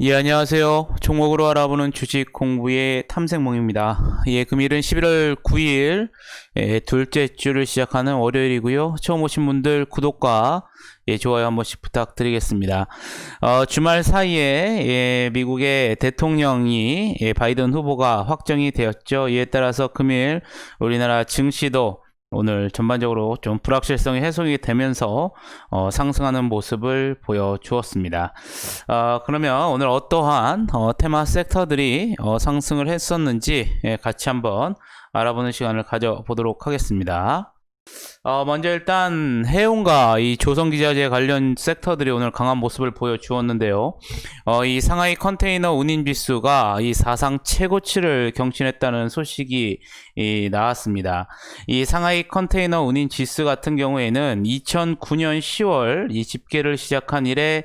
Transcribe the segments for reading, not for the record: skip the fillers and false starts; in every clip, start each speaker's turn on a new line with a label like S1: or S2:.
S1: 예, 안녕하세요. 종목으로 알아보는 주식 공부의 탐색몽입니다. 예, 금일은 11월 9일, 둘째 주를 시작하는 월요일이고요. 처음 오신 분들 구독과 좋아요 한 번씩 부탁드리겠습니다. 주말 사이에 미국의 대통령이 바이든 후보가 확정이 되었죠. 이에 따라서 금일 우리나라 증시도 오늘 전반적으로 좀 불확실성이 해소가 되면서 상승하는 모습을 보여주었습니다. 그러면 오늘 어떠한 테마 섹터들이 상승을 했었는지 같이 한번 알아보는 시간을 가져보도록 하겠습니다. 먼저 일단 해운과 이 조선기자재 관련 섹터들이 오늘 강한 모습을 보여주었는데요. 이 상하이 컨테이너 운임지수가 이 사상 최고치를 경신했다는 소식이 나왔습니다. 이 상하이 컨테이너 운임지수 같은 경우에는 2009년 10월 이 집계를 시작한 이래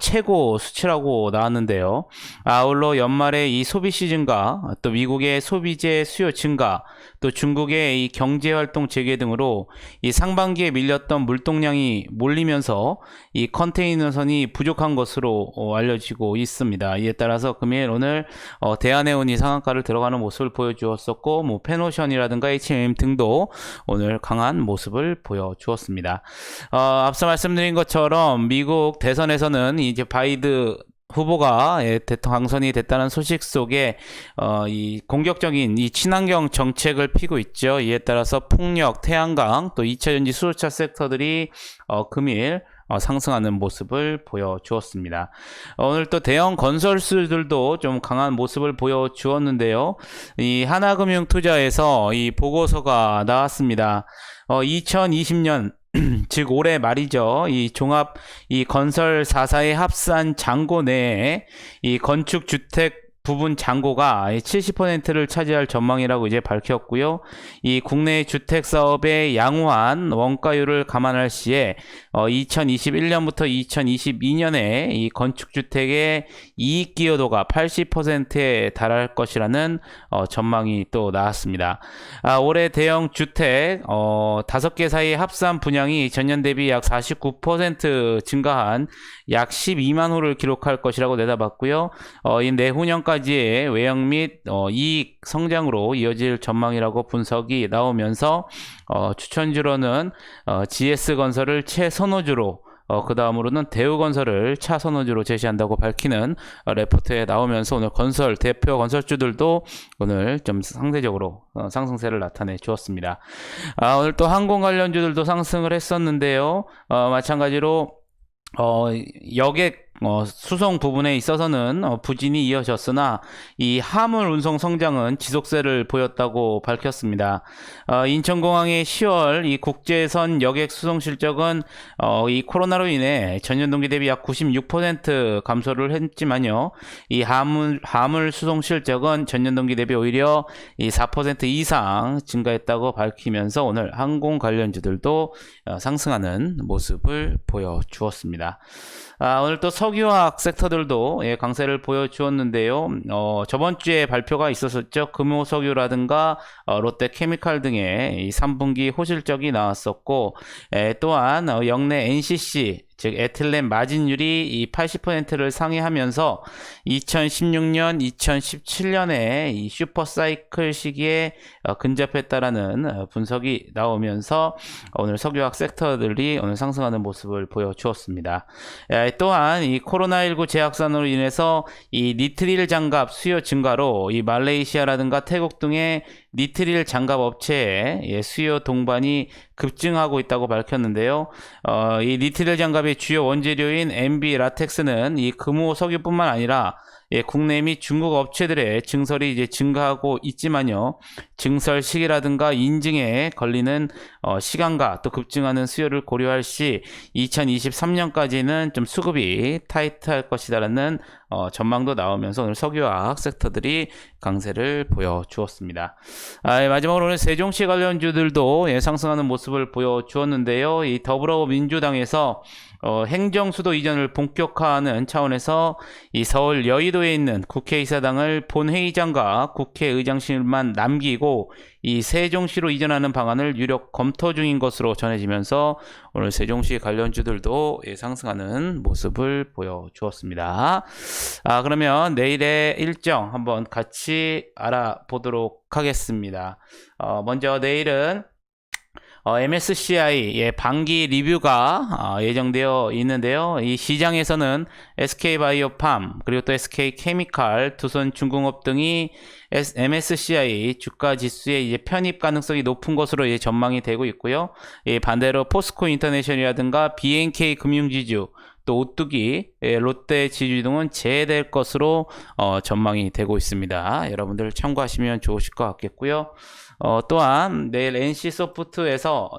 S1: 최고 수치라고 나왔는데요. 아울러 연말에 이 소비 시즌과 또 미국의 소비재 수요 증가, 또 중국의 이 경제활동 재개 등으로 이 상반기에 밀렸던 물동량이 몰리면서 이 컨테이너선이 부족한 것으로 알려지고 있습니다. 이에 따라서 금일 오늘 대한해운이 상한가를 들어가는 모습을 보여주었었고, 뭐 페노션이라든가 H&M 등도 오늘 강한 모습을 보여주었습니다. 앞서 말씀드린 것처럼 미국 대선에서는 이제 바이든 후보가 당선이 됐다는 소식 속에 이 공격적인 이 친환경 정책을 피고 있죠. 이에 따라서 풍력, 태양광, 또 2차전지 수소차 섹터들이 금일 상승하는 모습을 보여주었습니다. 오늘 또 대형 건설주들도 좀 강한 모습을 보여주었는데요. 이 하나금융투자에서 이 보고서가 나왔습니다. 2020년 즉 올해 말이죠. 이 종합 이 건설 4사의 합산 잔고 내에 이 건축 주택 부분 잔고가 70%를 차지할 전망이라고 이제 밝혔고요. 이 국내 주택 사업의 양호한 원가율을 감안할 시에 2021년부터 2022년에 이 건축 주택의 이익 기여도가 80%에 달할 것이라는 전망이 또 나왔습니다. 올해 대형 주택 5개 사이의 합산 분양이 전년 대비 약 49% 증가한 약 12만 호를 기록할 것이라고 내다봤고요. 이 내후년까지의 외형 및 이익 성장으로 이어질 전망이라고 분석이 나오면서 추천주로는 GS건설을 최선호주로, 그 다음으로는 대우건설을 차선호주로 제시한다고 밝히는 레포트에 나오면서 오늘 건설 대표 건설주들도 오늘 좀 상대적으로 상승세를 나타내 주었습니다. 오늘 또 항공 관련주들도 상승을 했었는데요. 마찬가지로 여객 수송 부분에 있어서는 부진이 이어졌으나 이 화물 운송 성장은 지속세를 보였다고 밝혔습니다. 인천공항의 10월 이 국제선 여객 수송 실적은 이 코로나로 인해 전년 동기 대비 약 96% 감소를 했지만요. 이 화물 수송 실적은 전년 동기 대비 오히려 이 4% 이상 증가했다고 밝히면서 오늘 항공 관련주들도 상승하는 모습을 보여주었습니다. 오늘 또 석유화학 섹터들도 강세를 보여주었는데요. 저번 주에 발표가 있었었죠. 금호석유라든가 롯데케미칼 등의 이 3분기 호실적이 나왔었고, 또한 역내 NCC 즉 에틸렌 마진율이 이 80%를 상회하면서 2016년, 2017년에 이 슈퍼사이클 시기에 근접했다라는 분석이 나오면서 오늘 석유화학 섹터들이 오늘 상승하는 모습을 보여주었습니다. 또한 이 코로나19 재확산으로 인해서 이 니트릴 장갑 수요 증가로 이 말레이시아라든가 태국 등의 니트릴 장갑 업체의 수요 동반이 급증하고 있다고 밝혔는데요. 이 니트릴 장갑의 주요 원재료인 MB 라텍스는 이 금호 석유뿐만 아니라 국내 및 중국 업체들의 증설이 이제 증가하고 있지만요. 증설 시기라든가 인증에 걸리는 시간과 또 급증하는 수요를 고려할 시 2023년까지는 좀 수급이 타이트할 것이다라는 전망도 나오면서 오늘 석유화학 섹터들이 강세를 보여주었습니다. 마지막으로 오늘 세종시 관련주들도 상승하는 모습을 보여주었는데요. 이 더불어민주당에서 행정수도 이전을 본격화하는 차원에서 이 서울 여의도에 있는 국회의사당을 본회의장과 국회의장실만 남기고 이 세종시로 이전하는 방안을 유력 검토 중인 것으로 전해지면서 오늘 세종시 관련주들도 상승하는 모습을 보여주었습니다. 그러면 내일의 일정 한번 같이 알아보도록 하겠습니다. 먼저 내일은 MSCI 반기 리뷰가 예정되어 있는데요. 이 시장에서는 SK바이오팜 그리고 또 SK케미칼, 두손중공업 등이 MSCI 주가 지수의 이제 편입 가능성이 높은 것으로 전망이 되고 있고요. 반대로 포스코 인터내셔널이라든가 BNK 금융지주, 또 오뚜기, 롯데 지주 등은 제외될 것으로 전망이 되고 있습니다. 여러분들 참고하시면 좋으실 것 같겠고요. 또한 내일 NC소프트에서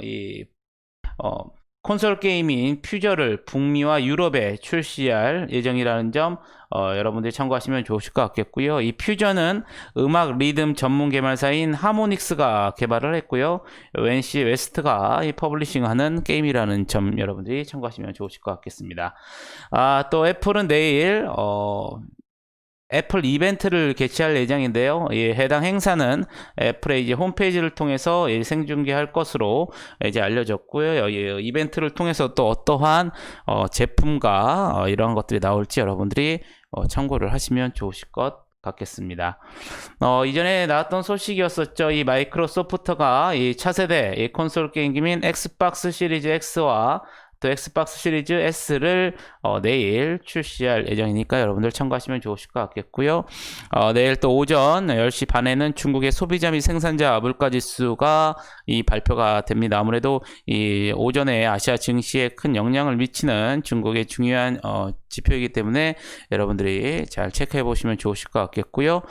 S1: 콘솔 게임인 퓨저를 북미와 유럽에 출시할 예정이라는 점 여러분들이 참고하시면 좋으실 것 같겠고요. 이 퓨저는 음악 리듬 전문 개발사인 하모닉스가 개발을 했고요. NC 웨스트가 퍼블리싱하는 게임이라는 점 여러분들이 참고하시면 좋으실 것 같겠습니다. 또 애플은 내일 애플 이벤트를 개최할 예정인데요. 해당 행사는 애플의 이제 홈페이지를 통해서 생중계할 것으로 이제 알려졌고요. 이벤트를 통해서 또 어떠한 제품과 이러한 것들이 나올지 여러분들이 참고를 하시면 좋으실 것 같겠습니다. 이전에 나왔던 소식이었었죠. 이 마이크로소프트가 이 차세대 콘솔 게임기인 엑스박스 시리즈 X와 또 엑스박스 시리즈 S를 내일 출시할 예정이니까 여러분들 참고하시면 좋으실 것 같겠고요. 내일 또 오전 10시 반에는 중국의 소비자 및 생산자 물가지수가 발표가 됩니다. 아무래도 이 오전에 아시아 증시에 큰 영향을 미치는 중국의 중요한 지표이기 때문에 여러분들이 잘 체크해 보시면 좋으실 것 같겠고요.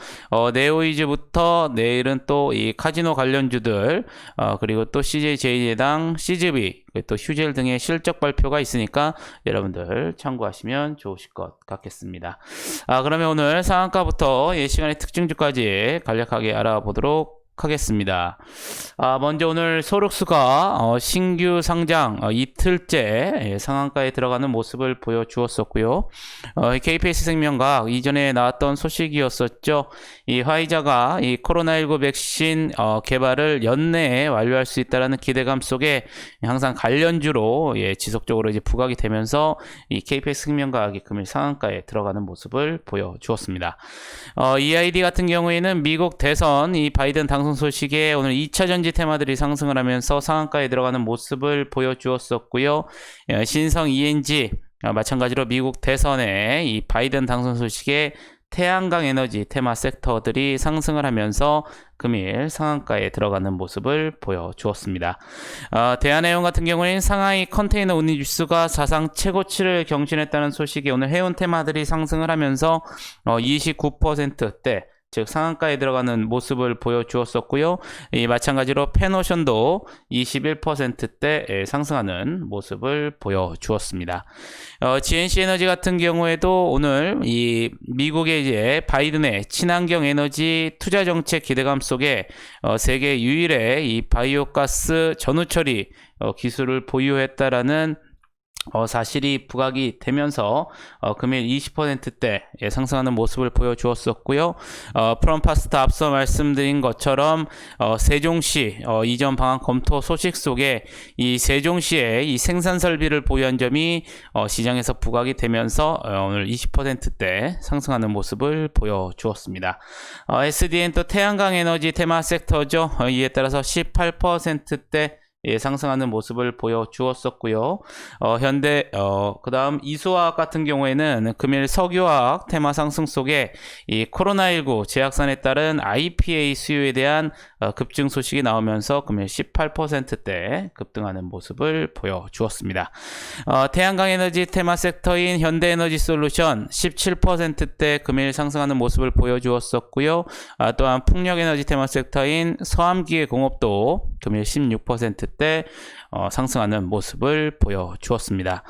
S1: 네오이즈부터 내일은 또 이 카지노 관련주들 그리고 또 CJ제당, CGV 또 휴젤 등의 실적 발표가 있으니까 여러분들 참고하시면 좋으실 것 같겠습니다. 그러면 오늘 상한가부터 시간의 특징주까지 간략하게 알아보도록 하겠습니다. 먼저 오늘 소록수가 신규 상장 이틀째 상한가에 들어가는 모습을 보여주었었고요. KPS 생명과학 이전에 나왔던 소식이었었죠. 이 화이자가 이 코로나19 백신 개발을 연내에 완료할 수 있다는 기대감 속에 항상 관련주로 지속적으로 이제 부각이 되면서 이 KPS 생명과학이 금일 상한가에 들어가는 모습을 보여주었습니다. EID 같은 경우에는 미국 대선 이 바이든 당선 소식에 오늘 2차 전지 테마들이 상승을 하면서 상한가에 들어가는 모습을 보여주었었고요. 신성 ENG 마찬가지로 미국 대선에 이 바이든 당선 소식에 태양광 에너지 테마 섹터들이 상승을 하면서 금일 상한가에 들어가는 모습을 보여주었습니다. 대한해운 같은 경우에는 상하이 컨테이너 운임 지수가 사상 최고치를 경신했다는 소식이 오늘 해운 테마들이 상승을 하면서 29%대 즉 상한가에 들어가는 모습을 보여주었었고요. 마찬가지로 펜오션도 21%대 상승하는 모습을 보여주었습니다. GNC 에너지 같은 경우에도 오늘 이 미국의 이제 바이든의 친환경 에너지 투자 정책 기대감 속에 세계 유일의 이 바이오가스 전후 처리 기술을 보유했다라는 사실이 부각이 되면서 금일 20%대 상승하는 모습을 보여주었었고요. 프롬파스타 앞서 말씀드린 것처럼 세종시 이전 방안 검토 소식 속에 이 세종시에 이 생산 설비를 보유한 점이 시장에서 부각이 되면서 오늘 20%대 상승하는 모습을 보여주었습니다. SDN 또 태양광 에너지 테마 섹터죠. 이에 따라서 18%대 상승하는 모습을 보여주었었고요. 현대 그 다음 이수화학 같은 경우에는 금일 석유화학 테마 상승 속에 이 코로나19 재확산에 따른 IPA 수요에 대한 급증 소식이 나오면서 금일 18%대 급등하는 모습을 보여주었습니다. 태양광 에너지 테마 섹터인 현대에너지솔루션 17%대 금일 상승하는 모습을 보여주었었고요. 또한 풍력에너지 테마 섹터인 서암기계공업도 금일 16%대 상승하는 모습을 보여주었습니다.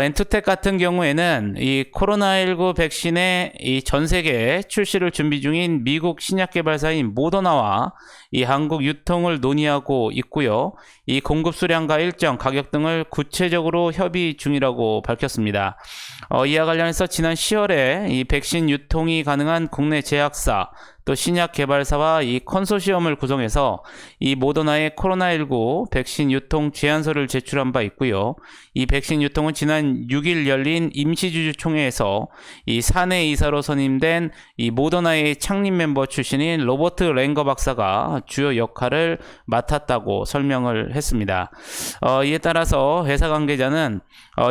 S1: 엔투텍 같은 경우에는 이 코로나19 백신의 이 전 세계 출시를 준비 중인 미국 신약 개발사인 모더나와 이 한국 유통을 논의하고 있고요. 이 공급 수량과 일정, 가격 등을 구체적으로 협의 중이라고 밝혔습니다. 이와 관련해서 지난 10월에 이 백신 유통이 가능한 국내 제약사 또 신약 개발사와 이 컨소시엄을 구성해서 이 모더나의 코로나19 백신 유통 제안서를 제출한 바 있고요. 이 백신 유통은 지난 6일 열린 임시주주총회에서 이 사내 이사로 선임된 이 모더나의 창립 멤버 출신인 로버트 랭거 박사가 주요 역할을 맡았다고 설명을 했습니다. 이에 따라서 회사 관계자는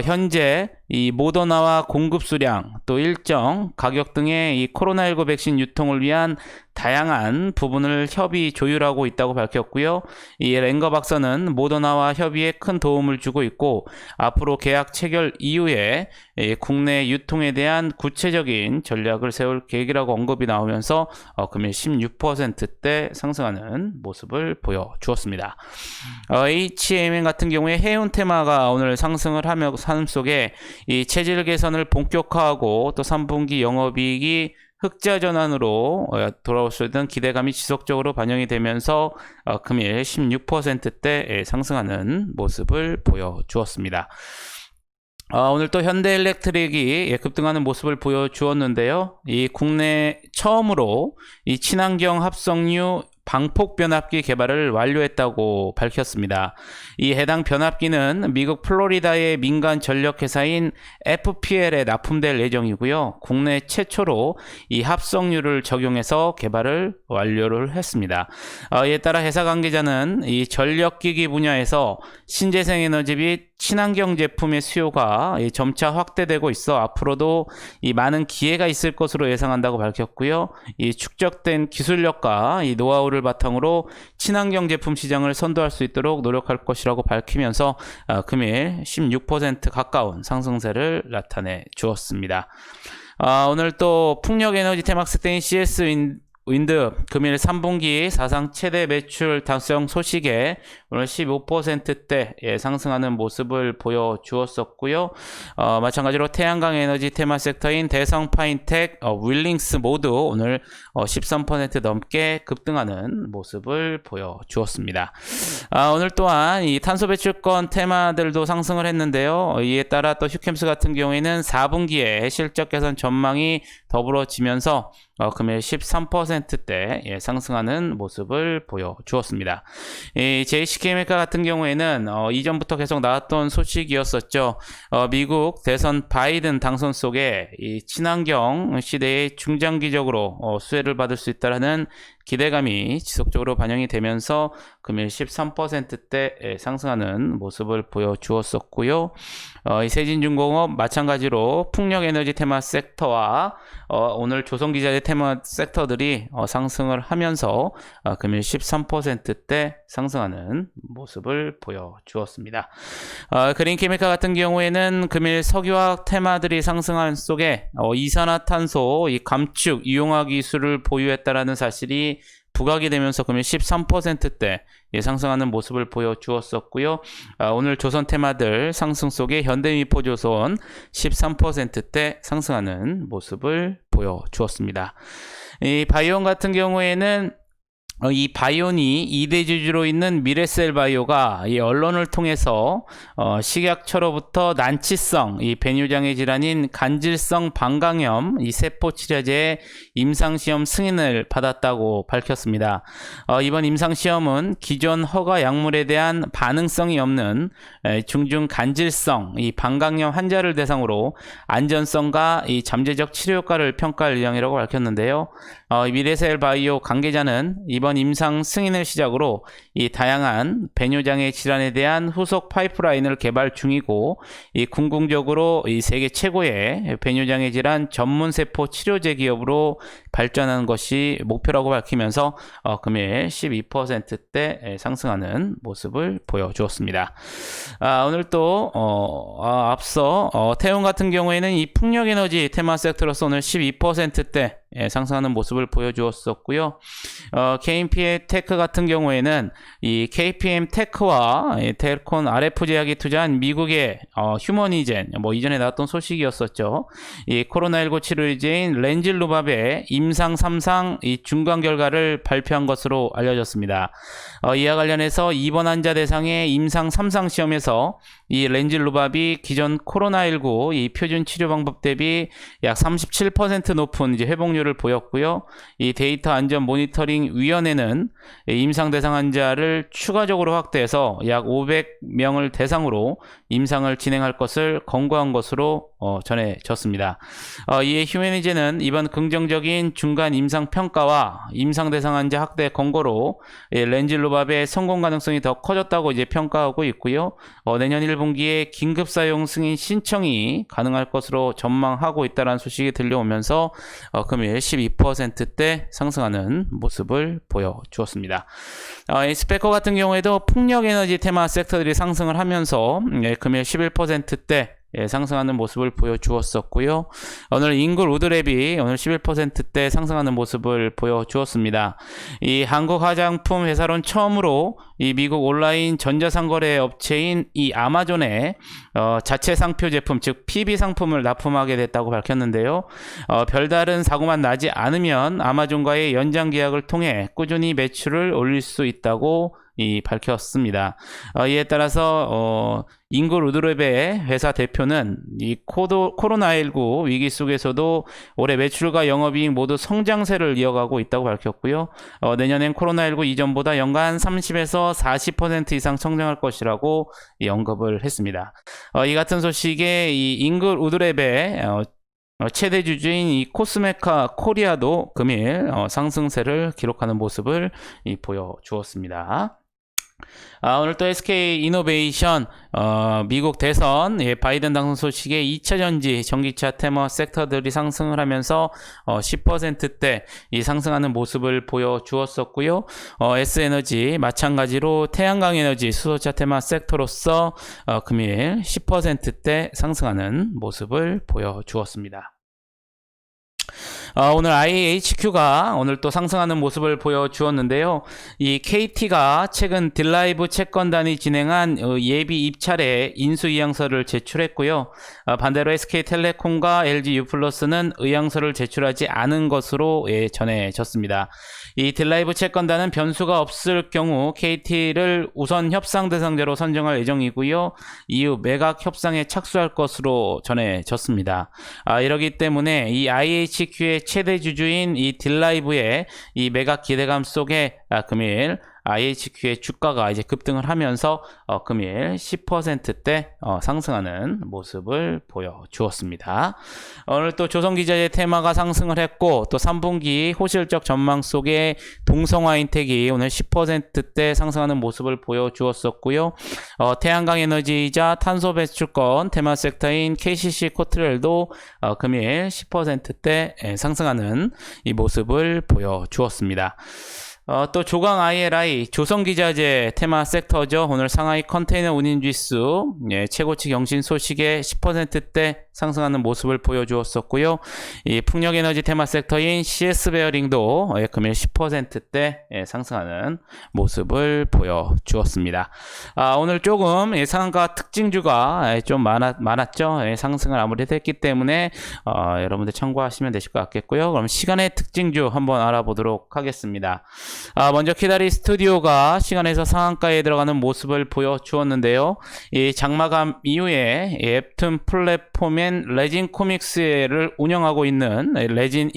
S1: 현재 이 모더나와 공급 수량 또 일정 가격 등의 이 코로나19 백신 유통을 위한 다양한 부분을 협의 조율하고 있다고 밝혔고요. 이 랭거 박사는 모더나와 협의에 큰 도움을 주고 있고 앞으로 계약 체결 이후에 국내 유통에 대한 구체적인 전략을 세울 계획이라고 언급이 나오면서 금일 16%대 상승하는 모습을 보여주었습니다. HMN 같은 경우에 해운 테마가 오늘 상승을 하며 하는 속에 이 체질 개선을 본격화하고 또 3분기 영업이익이 흑자 전환으로 돌아올 수 있는 기대감이 지속적으로 반영이 되면서 금일 16%대 상승하는 모습을 보여주었습니다. 오늘 또 현대일렉트릭이 급등하는 모습을 보여주었는데요. 이 국내 처음으로 이 친환경 합성유 방폭 변압기 개발을 완료했다고 밝혔습니다. 이 해당 변압기는 미국 플로리다의 민간 전력 회사인 FPL에 납품될 예정이고요. 국내 최초로 이 합성유를 적용해서 개발을 완료를 했습니다. 이에 따라 회사 관계자는 이 전력기기 분야에서 신재생 에너지 및 친환경 제품의 수요가 점차 확대되고 있어 앞으로도 이 많은 기회가 있을 것으로 예상한다고 밝혔고요. 이 축적된 기술력과 이 노하우를 바탕으로 친환경 제품 시장을 선도할 수 있도록 노력할 것이라고 밝히면서 금일 16% 가까운 상승세를 나타내 주었습니다. 오늘 또 풍력에너지 테마스대인 CS 윈드 금일 3분기 사상 최대 매출 달성 소식에 오늘 15%대 상승하는 모습을 보여주었었고요. 마찬가지로 태양광 에너지 테마 섹터인 대성 파인텍, 윌링스 모두 오늘 13% 넘게 급등하는 모습을 보여주었습니다. 오늘 또한 이 탄소 배출권 테마들도 상승을 했는데요. 이에 따라 또 휴캠스 같은 경우에는 4분기에 실적 개선 전망이 더불어지면서 금일 13%대 상승하는 모습을 보여주었습니다. JC케미칼 같은 경우에는 이전부터 계속 나왔던 소식이었었죠. 미국 대선 바이든 당선 속에 이 친환경 시대에 중장기적으로 수혜를 받을 수 있다는 기대감이 지속적으로 반영이 되면서 금일 13%대 상승하는 모습을 보여주었었고요. 이 세진중공업 마찬가지로 풍력에너지 테마 섹터와 오늘 조선기자재 테마 섹터들이 상승을 하면서 금일 13%대 상승하는 모습을 보여주었습니다. 그린케미칼 같은 경우에는 금일 석유화학 테마들이 상승한 속에 이산화탄소 이 감축 이용화 기술을 보유했다라는 사실이 부각이 되면서 금일 13%대 상승하는 모습을 보여주었었고요. 오늘 조선 테마들 상승 속에 현대미포조선 13%대 상승하는 모습을 보여주었습니다. 이 바이온 같은 경우에는 이 바이온이 2대 주주로 있는 미래셀 바이오가 이 언론을 통해서 식약처로부터 난치성 이 배뇨장애 질환인 간질성 방광염 이 세포 치료제의 임상시험 승인을 받았다고 밝혔습니다. 이번 임상시험은 기존 허가 약물에 대한 반응성이 없는 중증 간질성 이 방광염 환자를 대상으로 안전성과 이 잠재적 치료 효과를 평가할 예정이라고 밝혔는데요. 미래셀 바이오 관계자는 이번 임상 승인을 시작으로 이 다양한 배뇨장애 질환에 대한 후속 파이프라인을 개발 중이고 이 궁극적으로 이 세계 최고의 배뇨장애 질환 전문 세포 치료제 기업으로 발전하는 것이 목표라고 밝히면서 금일 12%대 상승하는 모습을 보여주었습니다. 오늘 또 앞서 태움 같은 경우에는 이 풍력에너지 테마 섹터로서 오늘 12%대 상승하는 모습을 보여주었었고요. KPM 테크 같은 경우에는 이 KPM 테크와 텔콘 RF 제약이 투자한 미국의 휴머니젠, 뭐 이전에 나왔던 소식이었었죠. 이 코로나19 치료제인 렌질루밥의 임상 3상 이 중간 결과를 발표한 것으로 알려졌습니다. 이와 관련해서 입원 환자 대상의 임상 3상 시험에서 이 렌질루밥이 기존 코로나19 이 표준 치료 방법 대비 약 37% 높은 이제 회복률을 보였고요. 이 데이터 안전 모니터링 위원회는 임상 대상 환자를 추가적으로 확대해서 약 500명을 대상으로 임상을 진행할 것을 권고한 것으로 전해졌습니다. 이에 휴머니젠은 이번 긍정적인 중간 임상 평가와 임상 대상 환자 확대 권고로 렌질루밥의 성공 가능성이 더 커졌다고 이제 평가하고 있고요. 내년 1분기에 긴급 사용 승인 신청이 가능할 것으로 전망하고 있다는 소식이 들려오면서 금일 12%대 상승하는 모습을 보여주었습니다. 스페커 같은 경우에도 풍력에너지 테마 섹터들이 상승을 하면서 금일 11%대 상승하는 모습을 보여주었었고요. 오늘 인글 우드랩이 오늘 11%대 상승하는 모습을 보여주었습니다. 이 한국 화장품 회사론 처음으로 이 미국 온라인 전자상거래 업체인 이 아마존에 자체 상표 제품 즉 PB 상품을 납품하게 됐다고 밝혔는데요. 별다른 사고만 나지 않으면 아마존과의 연장 계약을 통해 꾸준히 매출을 올릴 수 있다고 밝혔습니다. 이에 따라서 인글 우드랩의 회사 대표는 이 코로나19 위기 속에서도 올해 매출과 영업이익 모두 성장세를 이어가고 있다고 밝혔고요. 내년엔 코로나19 이전보다 연간 30에서 40% 이상 성장할 것이라고 언급을 했습니다. 이 같은 소식에 이 인글 우드랩의 최대 주주인 이 코스메카 코리아도 금일 상승세를 기록하는 모습을 보여주었습니다. 오늘 또 SK 이노베이션 미국 대선 바이든 당선 소식에 2차 전지 전기차 테마 섹터들이 상승을 하면서 10%대 이 상승하는 모습을 보여주었었고요. S에너지 마찬가지로 태양광 에너지 수소차 테마 섹터로서 금일 10%대 상승하는 모습을 보여주었습니다. 오늘 IHQ가 오늘 또 상승하는 모습을 보여주었는데요. 이 KT가 최근 딜라이브 채권단이 진행한 예비 입찰에 인수의향서를 제출했고요. 반대로 SK텔레콤과 LG유플러스는 의향서를 제출하지 않은 것으로 전해졌습니다. 이 딜라이브 채권단은 변수가 없을 경우 KT를 우선 협상 대상자로 선정할 예정이고요. 이후 매각 협상에 착수할 것으로 전해졌습니다. 이러기 때문에 이 IHQ의 최대 주주인 이 딜라이브의 이 매각 기대감 속에 금일 IHQ의 주가가 이제 급등을 하면서 금일 10%대 상승하는 모습을 보여주었습니다. 오늘 또 조선기자재 테마가 상승을 했고 또 3분기 호실적 전망 속에 동성화인텍이 오늘 10%대 상승하는 모습을 보여주었었고요. 태양광 에너지이자 탄소 배출권 테마 섹터인 KCC 코트렐도 금일 10%대 상승하는 이 모습을 보여주었습니다. 또 조강 ILI 조선기자재 테마 섹터죠. 오늘 상하이 컨테이너 운임지수 최고치 경신 소식에 10%대 상승하는 모습을 보여주었었고요. 이 풍력에너지 테마 섹터인 CS베어링도 금일 10%대 상승하는 모습을 보여주었습니다. 오늘 조금 상한가 특징주가 좀 많았죠. 상승을 아무래도 했기 때문에 여러분들 참고하시면 되실 것 같겠고요. 그럼 시간의 특징주 한번 알아보도록 하겠습니다. 먼저 키다리 스튜디오가 시간에서 상한가에 들어가는 모습을 보여주었는데요. 이 장마감 이후에 웹툰 플랫폼인 레진 코믹스를 운영하고 있는 레진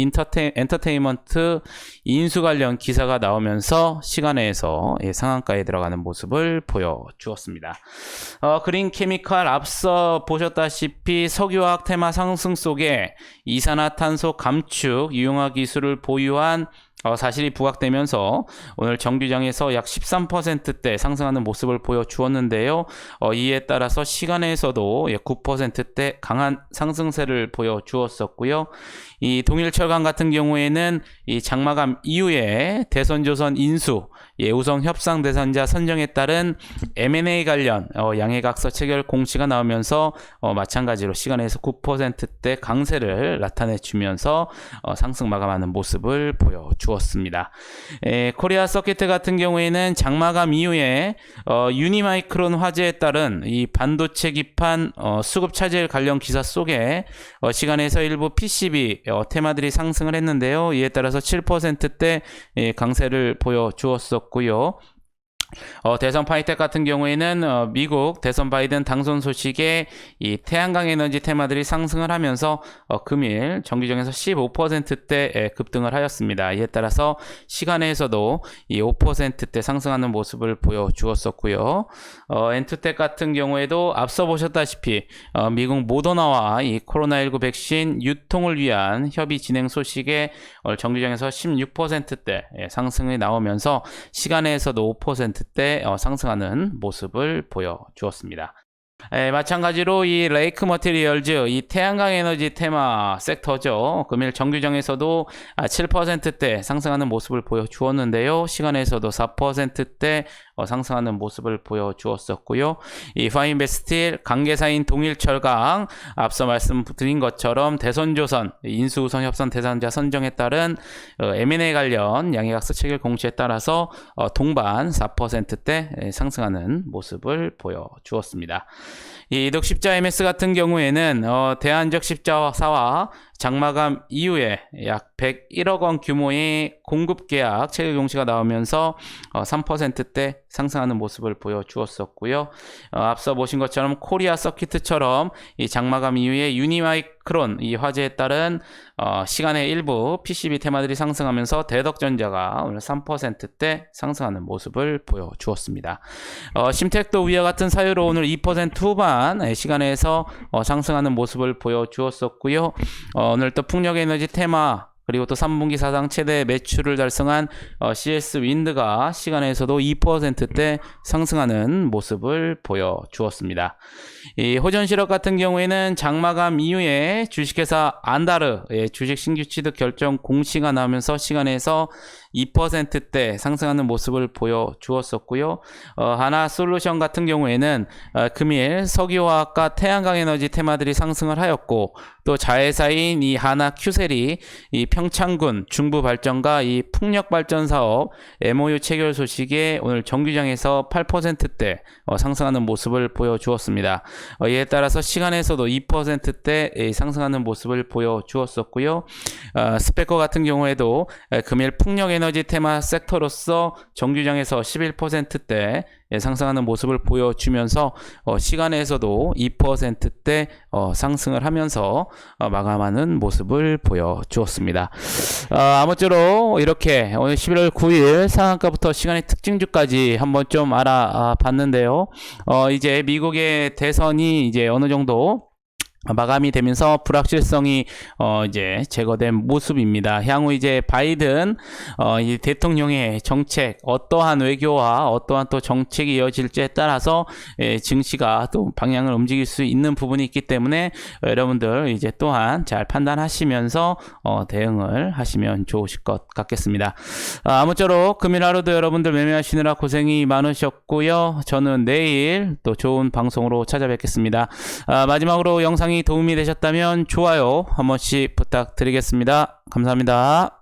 S1: 엔터테인먼트 인수 관련 기사가 나오면서 시간에서 상한가에 들어가는 모습을 보여주었습니다. 그린 케미칼 앞서 보셨다시피 석유화학 테마 상승 속에 이산화탄소 감축 유용화 기술을 보유한 사실이 부각되면서 오늘 정규장에서 약 13%대 상승하는 모습을 보여주었는데요. 이에 따라서 시간에서도 9%대 강한 상승세를 보여주었었고요. 이 동일철강 같은 경우에는 이 장마감 이후에 대선조선 인수, 우선 협상 대상자 선정에 따른 M&A 관련 양해각서 체결 공시가 나오면서 마찬가지로 시간에서 9%대 강세를 나타내주면서 상승 마감하는 모습을 보여주었습니다. 코리아 서킷 같은 경우에는 장마감 이후에 유니마이크론 화재에 따른 이 반도체 기판 수급 차질 관련 기사 속에 시간에서 일부 PCB 테마들이 상승을 했는데요. 이에 따라서 7%대 강세를 보여주었었고요. 대선 파이텍 같은 경우에는 미국 대선 바이든 당선 소식에 이 태양광 에너지 테마들이 상승을 하면서 금일 정규장에서 15%대 급등을 하였습니다. 이에 따라서 시간에서도 이 5%대 상승하는 모습을 보여주었었고요. 엔투텍 같은 경우에도 앞서 보셨다시피 미국 모더나와 이 코로나19 백신 유통을 위한 협의 진행 소식에 정규장에서 16%대 상승이 나오면서 시간에서도 5%대 상승하는 모습을 보여주었습니다. 마찬가지로 이 레이크 머티리얼즈, 이 태양광 에너지 테마 섹터죠. 금일 정규장에서도 7%대 상승하는 모습을 보여주었는데요. 시간에서도 4%대 상승하는 모습을 보여주었었고요. 이 파인베스틸, 관계사인 동일철강, 앞서 말씀드린 것처럼 대선조선, 인수우선 협상 대상자 선정에 따른 M&A 관련 양해각서 체결 공시에 따라서 동반 4%대 상승하는 모습을 보여주었습니다. 이 이덕십자 MS 같은 경우에는 대한적 십자사와 장마감 이후에 약 101억 원 규모의 공급 계약 체결 공시가 나오면서 3%대 상승하는 모습을 보여주었었고요. 앞서 보신 것처럼 코리아 서킷처럼 이 장마감 이후에 유니마이크론 이 화재에 따른 시간의 일부 PCB 테마들이 상승하면서 대덕전자가 오늘 3%대 상승하는 모습을 보여주었습니다. 심텍도 위와 같은 사유로 오늘 2% 후반 시간에서 상승하는 모습을 보여주었었고요. 오늘 또 풍력에너지 테마 그리고 또 3분기 사상 최대 매출을 달성한 CS 윈드가 시간에서도 2%대 상승하는 모습을 보여주었습니다. 이 호전실업 같은 경우에는 장마감 이후에 주식회사 안다르의 주식 신규 취득 결정 공시가 나오면서 시간에서 2%대 상승하는 모습을 보여주었었고요. 하나솔루션 같은 경우에는 금일 석유화학과 태양광 에너지 테마들이 상승을 하였고 또 자회사인 이 하나큐셀이 이 평창군 중부발전과 이 풍력발전 사업 MOU 체결 소식에 오늘 정규장에서 8%대 상승하는 모습을 보여주었습니다. 이에 따라서 시간에서도 2%대 상승하는 모습을 보여주었었고요. 스페커 같은 경우에도 금일 풍력에너지 테마 섹터로서 정규장에서 11%대 상승하는 모습을 보여주면서 시간에서도 2%대 상승을 하면서 마감하는 모습을 보여주었습니다. 아무쪼록 이렇게 오늘 11월 9일 상한가부터 시간의 특징주까지 한번 좀 알아봤는데요. 이제 미국의 대선이 이제 어느 정도 마감이 되면서 불확실성이 이제 제거된 모습입니다. 향후 이제 바이든 이 대통령의 정책, 어떠한 외교와 어떠한 또 정책이 이어질지에 따라서 증시가 또 방향을 움직일 수 있는 부분이 있기 때문에 여러분들 이제 또한 잘 판단하시면서 대응을 하시면 좋으실 것 같겠습니다. 아무쪼록 금일 하루도 여러분들 매매하시느라 고생이 많으셨고요. 저는 내일 또 좋은 방송으로 찾아뵙겠습니다. 마지막으로 영상이 도움이 되셨다면 좋아요 한 번씩 부탁드리겠습니다. 감사합니다.